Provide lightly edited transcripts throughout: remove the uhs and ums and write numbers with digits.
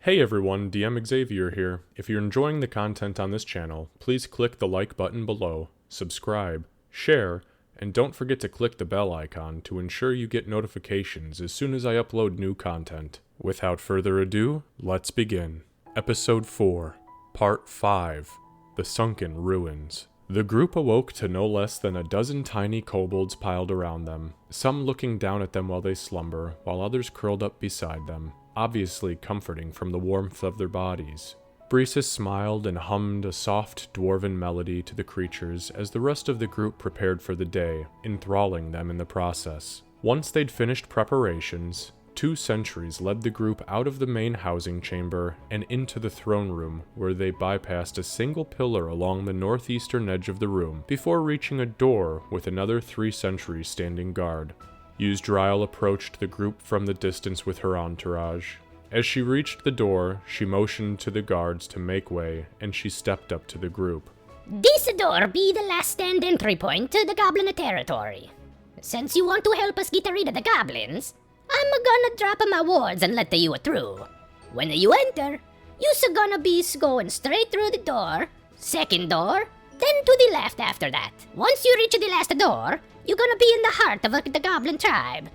Hey everyone, DM Xavier here. If you're enjoying the content on this channel, please click the like button below, subscribe, share, and don't forget to click the bell icon to ensure you get notifications as soon as I upload new content. Without further ado, let's begin. Episode 4, Part 5, The Sunken Ruins. The group awoke to no less than a dozen tiny kobolds piled around them, some looking down at them while they slumber, while others curled up beside them, obviously comforting from the warmth of their bodies. Breesis smiled and hummed a soft dwarven melody to the creatures as the rest of the group prepared for the day, enthralling them in the process. Once they'd finished preparations, 2 sentries led the group out of the main housing chamber and into the throne room, where they bypassed a single pillar along the northeastern edge of the room before reaching a door with another 3 sentries standing guard. Yusdryal approached the group from the distance with her entourage. As she reached the door, she motioned to the guards to make way, and she stepped up to the group. This door be the last stand entry point to the Goblin territory. Since you want to help us get rid of the goblins, I'm gonna drop my wards and let you through. When you enter, you's gonna be going straight through the door, second door, then to the left after that. Once you reach the last door, you're gonna be in the heart of the Goblin tribe.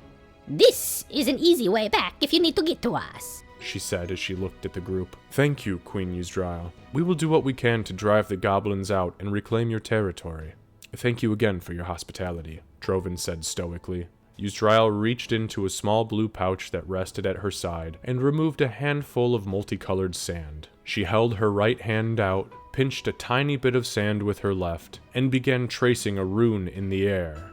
This is an easy way back if you need to get to us, she said as she looked at the group. Thank you, Queen Yusdryal. We will do what we can to drive the goblins out and reclaim your territory. Thank you again for your hospitality, Droven said stoically. Yusdryal reached into a small blue pouch that rested at her side and removed a handful of multicolored sand. She held her right hand out, pinched a tiny bit of sand with her left, and began tracing a rune in the air.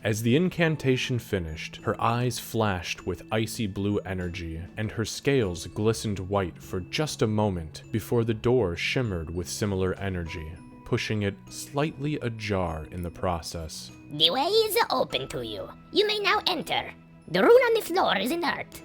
As the incantation finished, her eyes flashed with icy blue energy, and her scales glistened white for just a moment before the door shimmered with similar energy, pushing it slightly ajar in the process. The way is open to you. You may now enter. The rune on the floor is inert.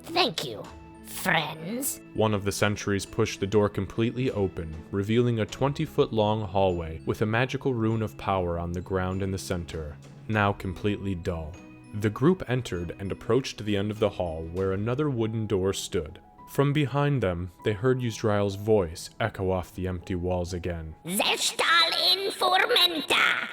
Thank you, friends. One of the sentries pushed the door completely open, revealing a 20-foot-long hallway with a magical rune of power on the ground in the center, now completely dull. The group entered and approached the end of the hall where another wooden door stood. From behind them, they heard Yusdryal's voice echo off the empty walls again. Zestal in Formenta!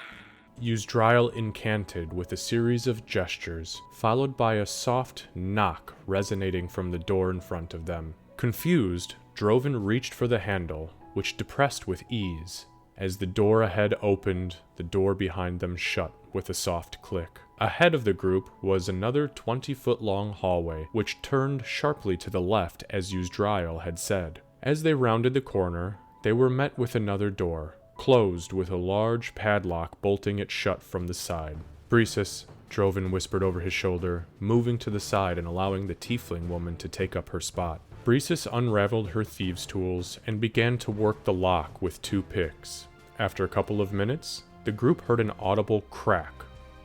Yusdryal incanted with a series of gestures, followed by a soft knock resonating from the door in front of them. Confused, Droven reached for the handle, which depressed with ease. As the door ahead opened, the door behind them shut with a soft click. Ahead of the group was another 20-foot-long hallway, which turned sharply to the left as Yusdryal had said. As they rounded the corner, they were met with another door, closed with a large padlock bolting it shut from the side. Breesis, Droven whispered over his shoulder, moving to the side and allowing the tiefling woman to take up her spot. Breesis unraveled her thieves' tools and began to work the lock with 2 picks. After a couple of minutes, the group heard an audible crack,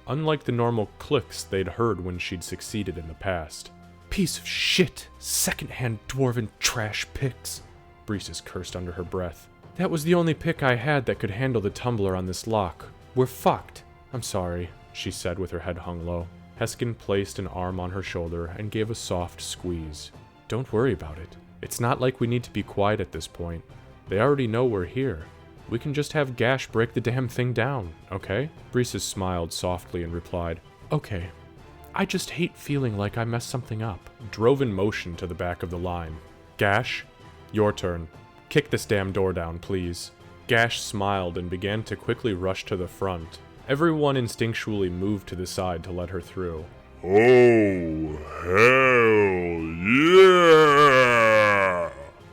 unlike the normal clicks they'd heard when she'd succeeded in the past. Piece of shit! Second-hand dwarven trash picks! Breesis cursed under her breath. That was the only pick I had that could handle the tumbler on this lock. We're fucked. I'm sorry, she said with her head hung low. Heskin placed an arm on her shoulder and gave a soft squeeze. Don't worry about it. It's not like we need to be quiet at this point. They already know we're here. We can just have Gash break the damn thing down, okay? Breesis smiled softly and replied, Okay. I just hate feeling like I messed something up. Droven motioned to the back of the line. Gash, your turn. Kick this damn door down, please. Gash smiled and began to quickly rush to the front. Everyone instinctually moved to the side to let her through. Oh, hell yeah!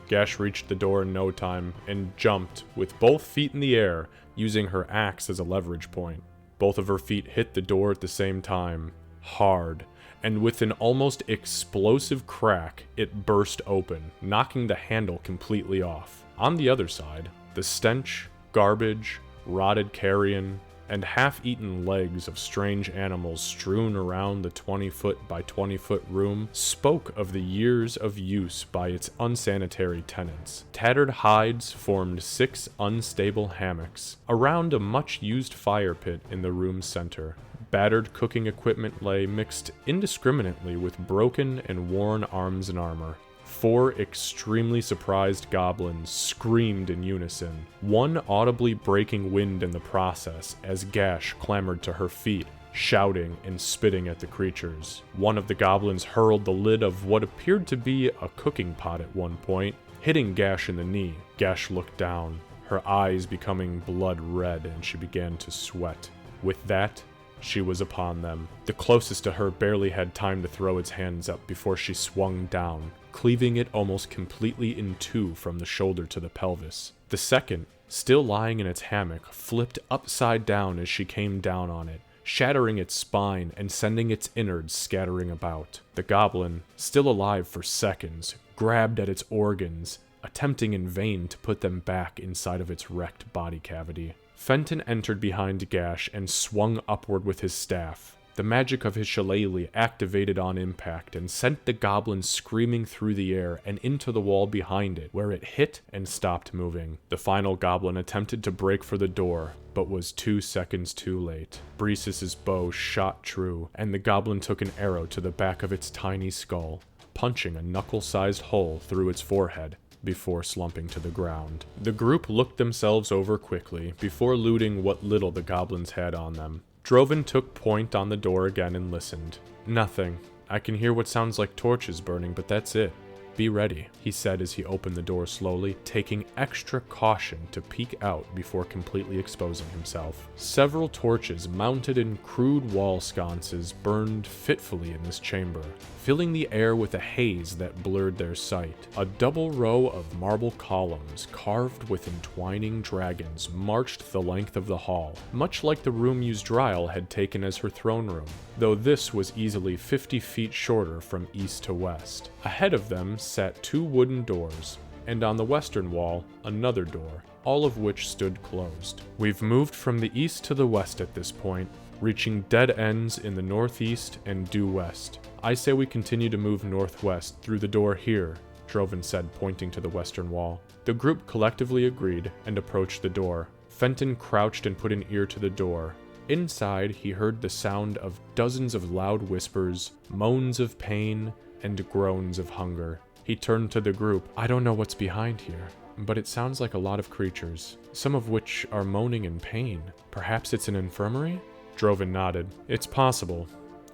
Gash reached the door in no time and jumped with both feet in the air, using her axe as a leverage point. Both of her feet hit the door at the same time, hard, and with an almost explosive crack, it burst open, knocking the handle completely off. On the other side, the stench, garbage, rotted carrion, and half-eaten legs of strange animals strewn around the 20-foot by 20-foot room spoke of the years of use by its unsanitary tenants. Tattered hides formed 6 unstable hammocks around a much-used fire pit in the room's center. Battered cooking equipment lay mixed indiscriminately with broken and worn arms and armor. 4 extremely surprised goblins screamed in unison, one audibly breaking wind in the process as Gash clambered to her feet, shouting and spitting at the creatures. One of the goblins hurled the lid of what appeared to be a cooking pot at one point, hitting Gash in the knee. Gash looked down, her eyes becoming blood red, and she began to sweat. With that, she was upon them. The closest to her barely had time to throw its hands up before she swung down, cleaving it almost completely in two from the shoulder to the pelvis. The second, still lying in its hammock, flipped upside down as she came down on it, shattering its spine and sending its innards scattering about. The goblin, still alive for seconds, grabbed at its organs, attempting in vain to put them back inside of its wrecked body cavity. Fenton entered behind Gash and swung upward with his staff. The magic of his shillelagh activated on impact and sent the goblin screaming through the air and into the wall behind it, where it hit and stopped moving. The final goblin attempted to break for the door, but was 2 seconds too late. Breesis's bow shot true, and the goblin took an arrow to the back of its tiny skull, punching a knuckle-sized hole through its forehead before slumping to the ground. The group looked themselves over quickly before looting what little the goblins had on them. Droven took point on the door again and listened. "Nothing. I can hear what sounds like torches burning, but that's it. Be ready," he said as he opened the door slowly, taking extra caution to peek out before completely exposing himself. Several torches mounted in crude wall sconces burned fitfully in this chamber, filling the air with a haze that blurred their sight. A double row of marble columns carved with entwining dragons marched the length of the hall, much like the room Yusdryal had taken as her throne room, though this was easily 50 feet shorter from east to west. Ahead of them sat 2 wooden doors, and on the western wall, another door, all of which stood closed. We've moved from the east to the west at this point, reaching dead ends in the northeast and due west. I say we continue to move northwest through the door here, Droven said, pointing to the western wall. The group collectively agreed and approached the door. Fenton crouched and put an ear to the door. Inside, he heard the sound of dozens of loud whispers, moans of pain, and groans of hunger. He turned to the group. "I don't know what's behind here, but it sounds like a lot of creatures, some of which are moaning in pain. Perhaps it's an infirmary?" Droven nodded. "It's possible,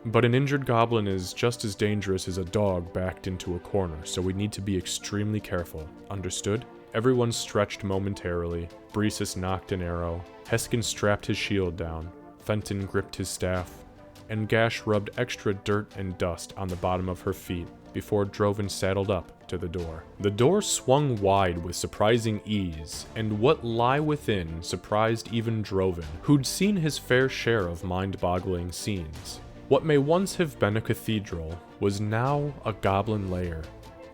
but an injured goblin is just as dangerous as a dog backed into a corner, so we need to be extremely careful. Understood?" Everyone stretched momentarily. Breesis knocked an arrow. Heskin strapped his shield down. Fenton gripped his staff, and Gash rubbed extra dirt and dust on the bottom of her feet before Droven saddled up to the door. The door swung wide with surprising ease, and what lay within surprised even Droven, who'd seen his fair share of mind-boggling scenes. What may once have been a cathedral was now a goblin lair,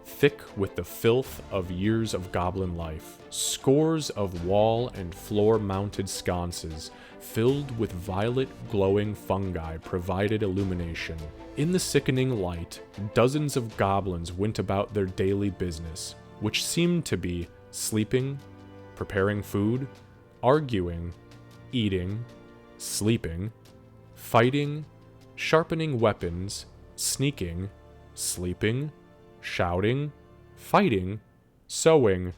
thick with the filth of years of goblin life. Scores of wall and floor-mounted sconces filled with violet glowing fungi provided illumination. In the sickening light, dozens of goblins went about their daily business, which seemed to be sleeping, preparing food, arguing, eating, sleeping, fighting, sharpening weapons, sneaking, sleeping, shouting, fighting, sewing,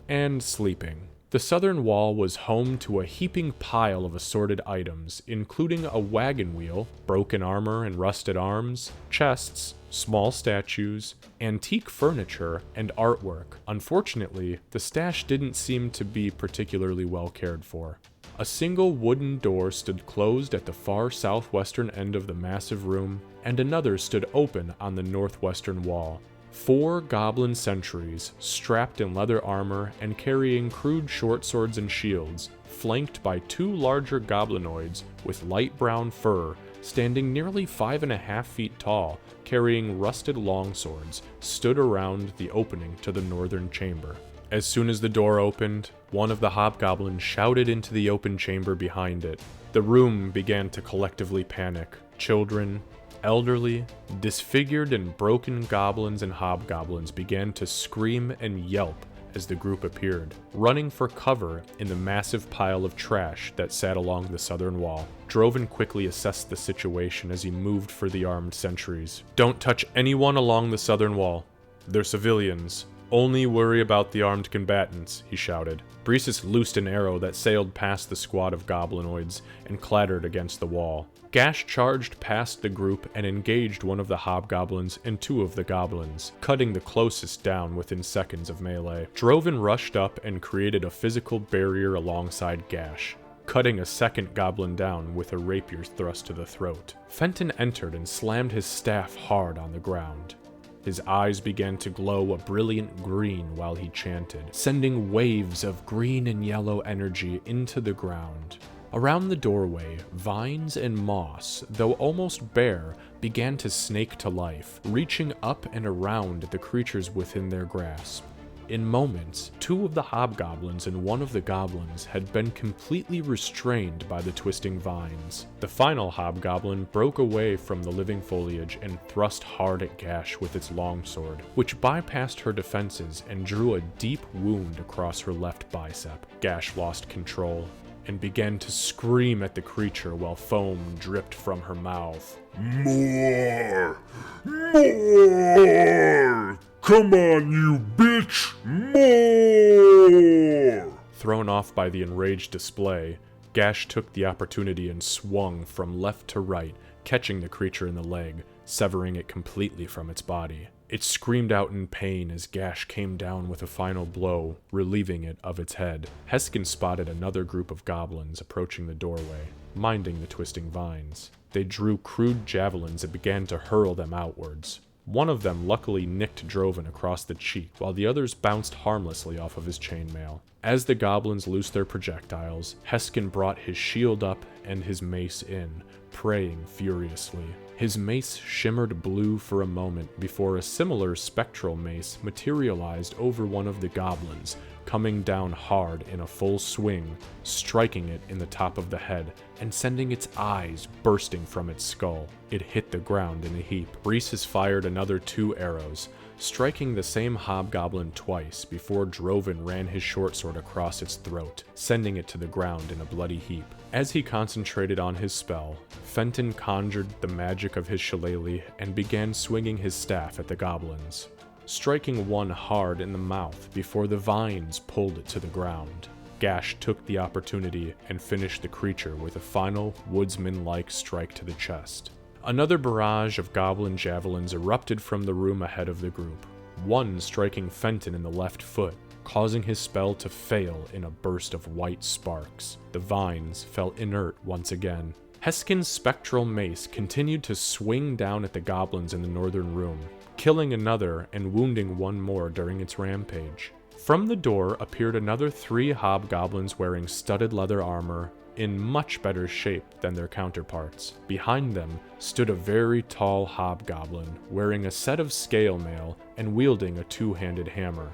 and sleeping. The southern wall was home to a heaping pile of assorted items, including a wagon wheel, broken armor and rusted arms, chests, small statues, antique furniture, and artwork. Unfortunately, the stash didn't seem to be particularly well cared for. A single wooden door stood closed at the far southwestern end of the massive room, and another stood open on the northwestern wall. 4 goblin sentries, strapped in leather armor and carrying crude short swords and shields, flanked by 2 larger goblinoids with light brown fur, standing nearly 5.5 feet tall, carrying rusted longswords, stood around the opening to the northern chamber. As soon as the door opened, one of the hobgoblins shouted into the open chamber behind it. The room began to collectively panic. Children, elderly, disfigured and broken goblins and hobgoblins began to scream and yelp as the group appeared, running for cover in the massive pile of trash that sat along the southern wall. Droven quickly assessed the situation as he moved for the armed sentries. "Don't touch anyone along the southern wall. They're civilians. Only worry about the armed combatants," he shouted. Breesis loosed an arrow that sailed past the squad of goblinoids and clattered against the wall. Gash charged past the group and engaged one of the hobgoblins and two of the goblins, cutting the closest down within seconds of melee. Droven rushed up and created a physical barrier alongside Gash, cutting a second goblin down with a rapier thrust to the throat. Fenton entered and slammed his staff hard on the ground. His eyes began to glow a brilliant green while he chanted, sending waves of green and yellow energy into the ground. Around the doorway, vines and moss, though almost bare, began to snake to life, reaching up and around the creatures within their grasp. In moments, two of the hobgoblins and one of the goblins had been completely restrained by the twisting vines. The final hobgoblin broke away from the living foliage and thrust hard at Gash with its longsword, which bypassed her defenses and drew a deep wound across her left bicep. Gash lost control and began to scream at the creature while foam dripped from her mouth. More! More! Come on, you bitch! More! Thrown off by the enraged display, Gash took the opportunity and swung from left to right, catching the creature in the leg, severing it completely from its body. It screamed out in pain as Gash came down with a final blow, relieving it of its head. Heskin spotted another group of goblins approaching the doorway, minding the twisting vines. They drew crude javelins and began to hurl them outwards. One of them luckily nicked Droven across the cheek, while the others bounced harmlessly off of his chainmail. As the goblins loosed their projectiles, Heskin brought his shield up and his mace in, praying furiously. His mace shimmered blue for a moment before a similar spectral mace materialized over one of the goblins, coming down hard in a full swing, striking it in the top of the head and sending its eyes bursting from its skull. It hit the ground in a heap. Breesis fired another 2 arrows, striking the same hobgoblin twice before Droven ran his short sword across its throat, sending it to the ground in a bloody heap. As he concentrated on his spell, Fenton conjured the magic of his shillelagh and began swinging his staff at the goblins, striking one hard in the mouth before the vines pulled it to the ground. Gash took the opportunity and finished the creature with a final woodsman-like strike to the chest. Another barrage of goblin javelins erupted from the room ahead of the group, one striking Fenton in the left foot, causing his spell to fail in a burst of white sparks. The vines fell inert once again. Heskin's spectral mace continued to swing down at the goblins in the northern room, killing another and wounding one more during its rampage. From the door appeared another 3 hobgoblins wearing studded leather armor, in much better shape than their counterparts. Behind them stood a very tall hobgoblin, wearing a set of scale mail and wielding a 2-handed hammer.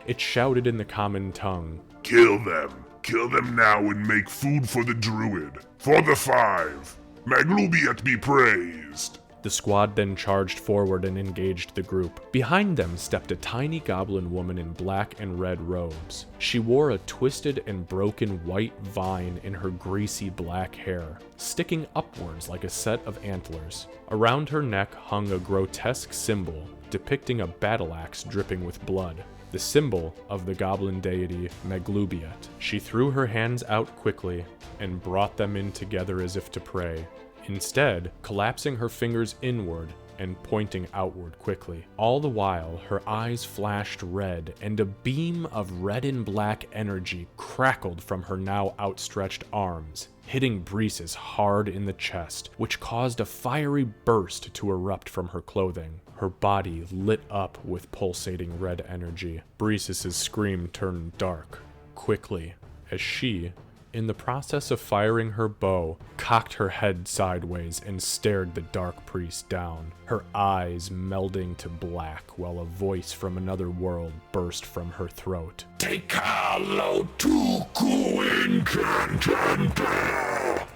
It shouted in the common tongue, Kill them! Kill them now and make food for the druid! For the 5! Maglubiat be praised! The squad then charged forward and engaged the group. Behind them stepped a tiny goblin woman in black and red robes. She wore a twisted and broken white vine in her greasy black hair, sticking upwards like a set of antlers. Around her neck hung a grotesque symbol depicting a battle axe dripping with blood, the symbol of the goblin deity Maglubiat. She threw her hands out quickly and brought them in together as if to pray, instead collapsing her fingers inward and pointing outward quickly. All the while, her eyes flashed red, and a beam of red and black energy crackled from her now outstretched arms, hitting Breesis hard in the chest, which caused a fiery burst to erupt from her clothing. Her body lit up with pulsating red energy. Breesis's scream turned dark quickly as she, in the process of firing her bow, cocked her head sideways and stared the dark priest down, her eyes melding to black while a voice from another world burst from her throat. Tekalo tuku incantante!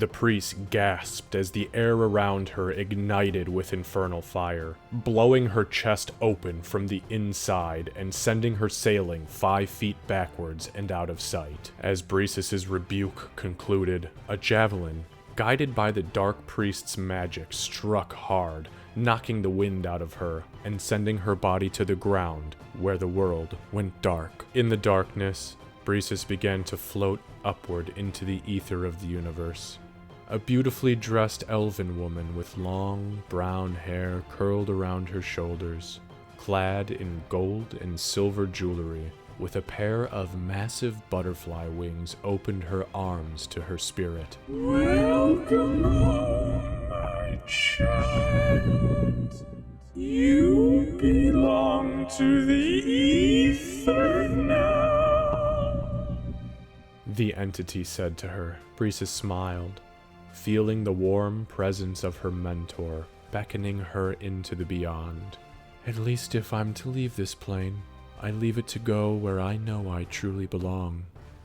The priest gasped as the air around her ignited with infernal fire, blowing her chest open from the inside and sending her sailing 5 feet backwards and out of sight. As Breesis's rebuke concluded, a javelin, guided by the dark priest's magic, struck hard, knocking the wind out of her and sending her body to the ground, where the world went dark. In the darkness, Breesis began to float upward into the ether of the universe. A beautifully dressed elven woman with long, brown hair curled around her shoulders, clad in gold and silver jewelry, with a pair of massive butterfly wings, opened her arms to her spirit. Welcome home, my child. You belong to the ether now. The entity said to her. Breesis smiled, feeling the warm presence of her mentor beckoning her into the beyond. At least if I'm to leave this plane, I leave it to go where I know I truly belong.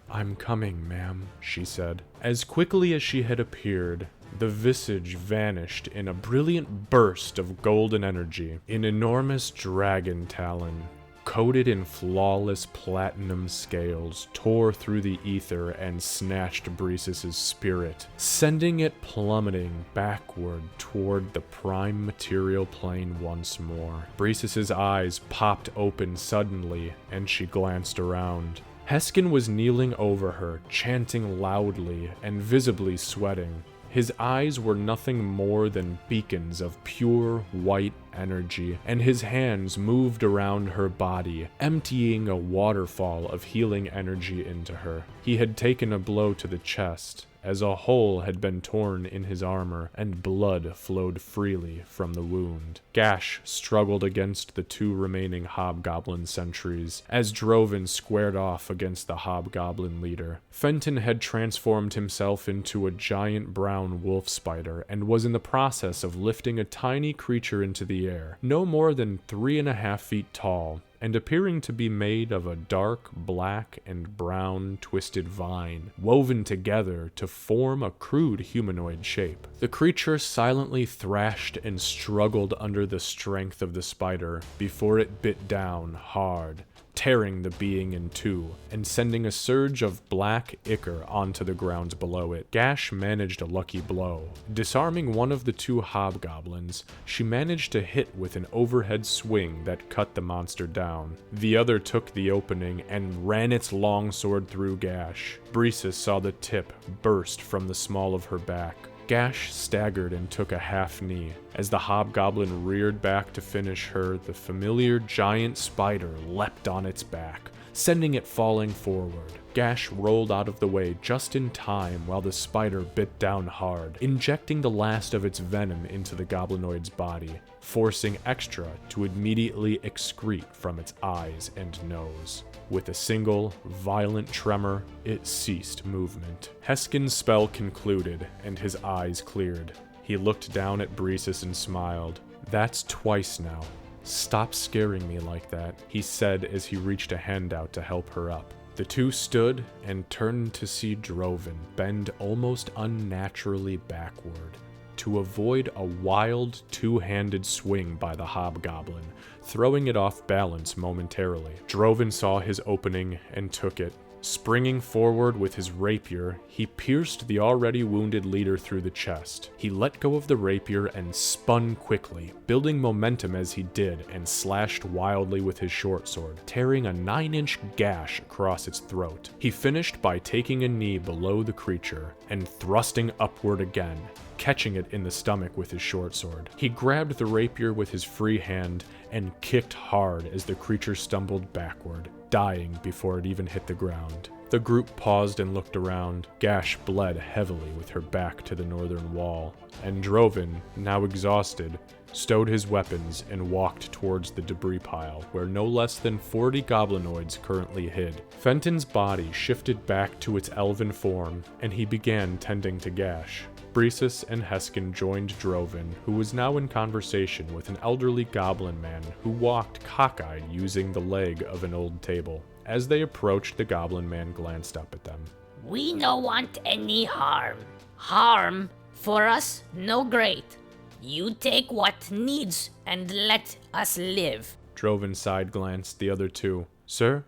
I'm coming, ma'am, she said. As quickly as she had appeared, the visage vanished in a brilliant burst of golden energy. An enormous dragon talon, coated in flawless platinum scales, tore through the ether and snatched Breesis's spirit, sending it plummeting backward toward the prime material plane once more. Breesis's eyes popped open suddenly, and she glanced around. Heskin was kneeling over her, chanting loudly and visibly sweating. His eyes were nothing more than beacons of pure white energy, and his hands moved around her body, emptying a waterfall of healing energy into her. He had taken a blow to the chest, as a hole had been torn in his armor, and blood flowed freely from the wound. Gash struggled against the 2 remaining Hobgoblin sentries, as Droven squared off against the Hobgoblin leader. Fenton had transformed himself into a giant brown wolf spider, and was in the process of lifting a tiny creature into the air, no more than 3.5 feet tall, and appearing to be made of a dark black and brown twisted vine, woven together to form a crude humanoid shape. The creature silently thrashed and struggled under the strength of the spider before it bit down hard, tearing the being in 2, and sending a surge of black ichor onto the ground below it. Gash managed a lucky blow. Disarming one of the 2 hobgoblins, she managed to hit with an overhead swing that cut the monster down. The other took the opening and ran its longsword through Gash. Breesis saw the tip burst from the small of her back. Gash staggered and took a half knee. As the hobgoblin reared back to finish her, the familiar giant spider leapt on its back, sending it falling forward. Gash rolled out of the way just in time while the spider bit down hard, injecting the last of its venom into the goblinoid's body, forcing Extra to immediately excrete from its eyes and nose. With a single, violent tremor, it ceased movement. Heskin's spell concluded, and his eyes cleared. He looked down at Breesis and smiled. "That's twice now. Stop scaring me like that," he said as he reached a hand out to help her up. The 2 stood and turned to see Droven bend almost unnaturally backward to avoid a wild 2-handed swing by the hobgoblin, throwing it off balance momentarily. Droven saw his opening and took it. Springing forward with his rapier, he pierced the already wounded leader through the chest. He let go of the rapier and spun quickly, building momentum as he did, and slashed wildly with his short sword, tearing a 9-inch gash across its throat. He finished by taking a knee below the creature and thrusting upward again, catching it in the stomach with his short sword. He grabbed the rapier with his free hand and kicked hard as the creature stumbled backward, dying before it even hit the ground. The group paused and looked around. Gash bled heavily with her back to the northern wall, and Droven, now exhausted, stowed his weapons and walked towards the debris pile, where no less than 40 goblinoids currently hid. Fenton's body shifted back to its elven form, and he began tending to Gash. Breesis and Heskin joined Droven, who was now in conversation with an elderly goblin man who walked cockeyed using the leg of an old table. As they approached, the goblin man glanced up at them. We no want any harm. Harm, for us, no great. You take what needs and let us live. Droven side-glanced the other two. Sir,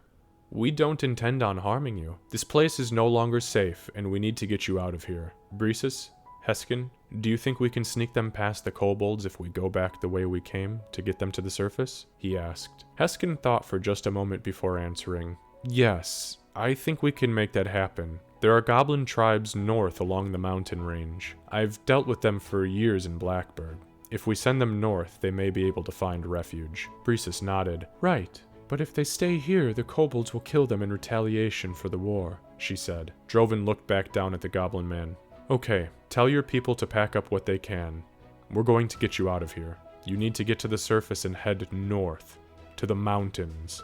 we don't intend on harming you. This place is no longer safe, and we need to get you out of here. Bresis, Heskin, do you think we can sneak them past the kobolds if we go back the way we came to get them to the surface? He asked. Heskin thought for just a moment before answering. Yes, I think we can make that happen. There are goblin tribes north along the mountain range. I've dealt with them for years in Blackbird. If we send them north, they may be able to find refuge. Bresis nodded. Right, but if they stay here, the kobolds will kill them in retaliation for the war, she said. Droven looked back down at the goblin man. Okay, tell your people to pack up what they can. We're going to get you out of here. You need to get to the surface and head north, to the mountains.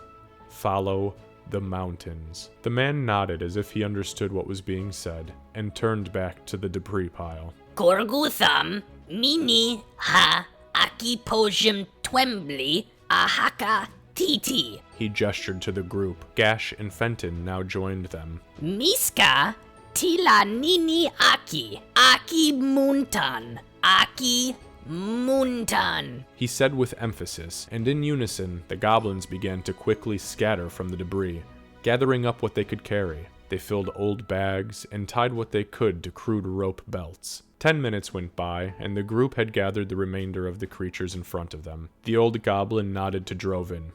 Follow the mountains. The man nodded as if he understood what was being said, and turned back to the debris pile. Gorgutham, mini, ha, aki pojim twembly, ahaka titi. He gestured to the group. Gash and Fenton now joined them. Miska, tila nini aki, aki muntan, aki muntan. He said with emphasis, and in unison, the goblins began to quickly scatter from the debris, gathering up what they could carry. They filled old bags and tied what they could to crude rope belts. 10 minutes went by, and the group had gathered the remainder of the creatures in front of them. The old goblin nodded to Droven.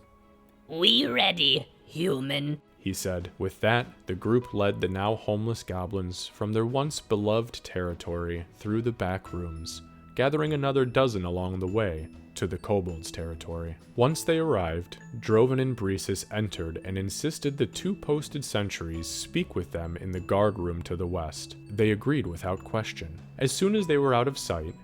We ready, human, he said. With that, the group led the now homeless goblins from their once beloved territory through the back rooms, gathering another dozen along the way to the kobolds' territory. Once they arrived, Droven and Bresis entered and insisted the two posted sentries speak with them in the guard room to the west. They agreed without question. As soon as they were out of sight,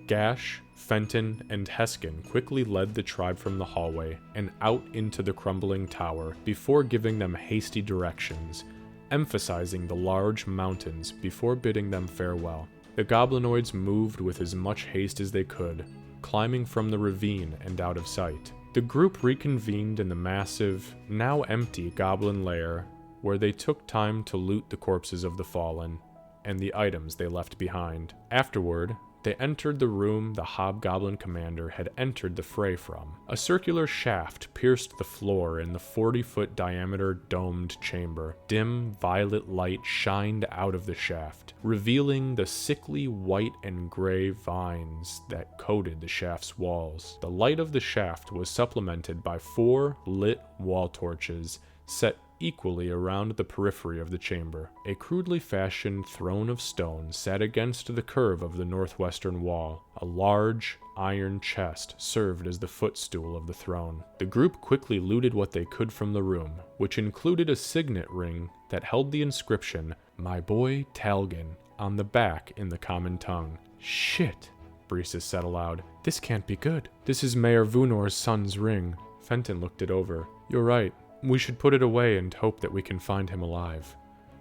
Gash, Fenton, and Heskin quickly led the tribe from the hallway and out into the crumbling tower before giving them hasty directions, emphasizing the large mountains before bidding them farewell. The goblinoids moved with as much haste as they could, climbing from the ravine and out of sight. The group reconvened in the massive, now empty goblin lair, where they took time to loot the corpses of the fallen and the items they left behind. Afterward, they entered the room the Hobgoblin commander had entered the fray from. A circular shaft pierced the floor in the 40-foot diameter domed chamber. Dim violet light shined out of the shaft, revealing the sickly white and gray vines that coated the shaft's walls. The light of the shaft was supplemented by 4 lit wall torches set equally around the periphery of the chamber. A crudely fashioned throne of stone sat against the curve of the northwestern wall. A large iron chest served as the footstool of the throne. The group quickly looted what they could from the room, which included a signet ring that held the inscription, "My boy Talgan," on the back in the common tongue. Shit, Bresis said aloud. This can't be good. This is Mayor Vunor's son's ring. Fenton looked it over. You're right. We should put it away and hope that we can find him alive.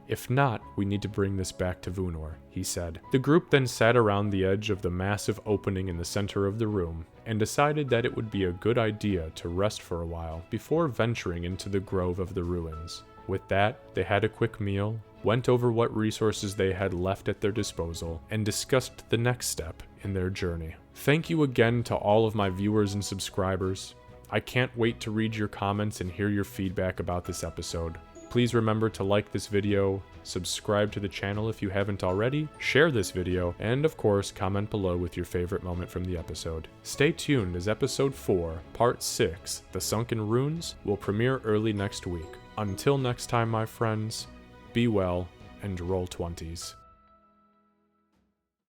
If not, we need to bring this back to Vunor, he said. The group then sat around the edge of the massive opening in the center of the room and decided that it would be a good idea to rest for a while before venturing into the grove of the ruins. With that, they had a quick meal, went over what resources they had left at their disposal, and discussed the next step in their journey. Thank you again to all of my viewers and subscribers. I can't wait to read your comments and hear your feedback about this episode. Please remember to like this video, subscribe to the channel if you haven't already, share this video, and of course comment below with your favorite moment from the episode. Stay tuned as episode 4, part 6, The Sunken Ruins, will premiere early next week. Until next time, my friends, be well and roll 20s.